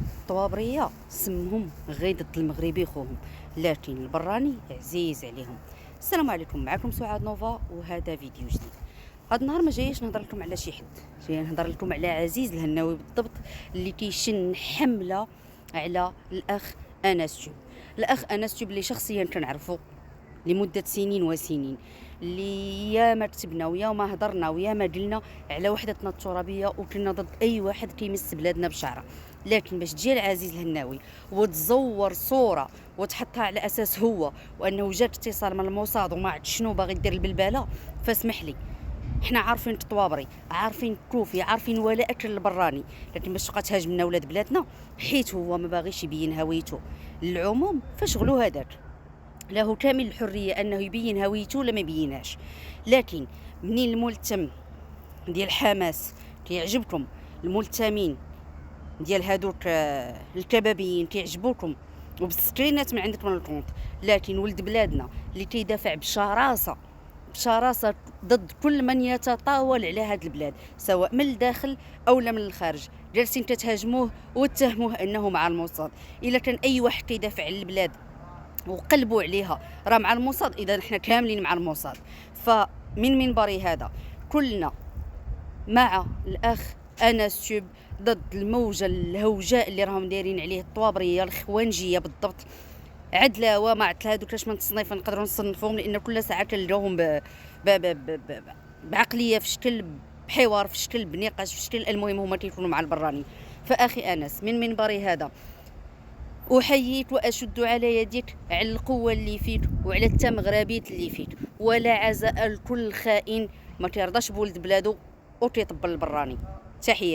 الطوابريه سمهم غير ضد المغربي خوهم، لكن البراني عزيز عليهم. السلام عليكم، معكم سعاد نوفا وهذا فيديو جديد. هاد النهار ما جايش نهضر لكم على شي حد، جاي نهضر لكم على عزيز الهناوي بالضبط، اللي تيشن حمله على الاخ انس تيوب. الاخ انس تيوب اللي شخصيا كنعرفو لمده سنين وسنين، اللي يا ما كتبنا ويا ما هضرنا ويا ما قلنا على وحدتنا الترابيه، وكنا ضد اي واحد كيمس بلادنا بشعره. لكن باش تجي العزيز الهناوي وتزور صوره وتحطها على اساس هو وانه جات اتصال من الموساد وما عرفت شنو باغي دير البلباله، فاسمح لي، حنا عارفين الطوابري، عارفين الكوفي، عارفين ولاءة البراني، لكن باش تبقى تهاجمنا ولاد بلادنا حيت هو ما باغيش يبين هويته للعموم، فشغلو هذاك. له كامل الحريه انه يبين هويته ولا ما يبينهاش. لكن منين الملتم ديال حماس كيعجبكم، الملتمين ديال هادوك الكبابيين كيعجبوكم وبالسكرينات من عندك من الكونط، لكن ولد بلادنا اللي كيدافع بشراسه ضد كل من يتطاول على هذه البلاد سواء من الداخل او من الخارج، جالسين تتهاجموه وتتهموه انه مع الموساد. الا كان اي واحد كيدافع على البلاد وقلبوا عليها راه مع الموساد، اذا نحن كاملين مع الموساد. فمن منبري هذا كلنا مع الاخ انس تيوب، ضد الموجه الهوجاء اللي راهم دايرين عليه الطوابريه الخوانجيه بالضبط. عدله وما عدت هذوك كاش من تصنيف نقدروا نصنفوهم، لان كل ساعه كنلقاوهم بعقليه في شكل، بحوار في شكل، بنقاش في شكل، المهم هما كيكونوا مع البراني. فاخي انس، من منبري هذا احييك واشد على يديك على القوه اللي فيك وعلى التمغربيت اللي فيك، ولا عزاء لكل خائن ما كيرضاش بولد بلادو وكيطبل البراني. تحيه.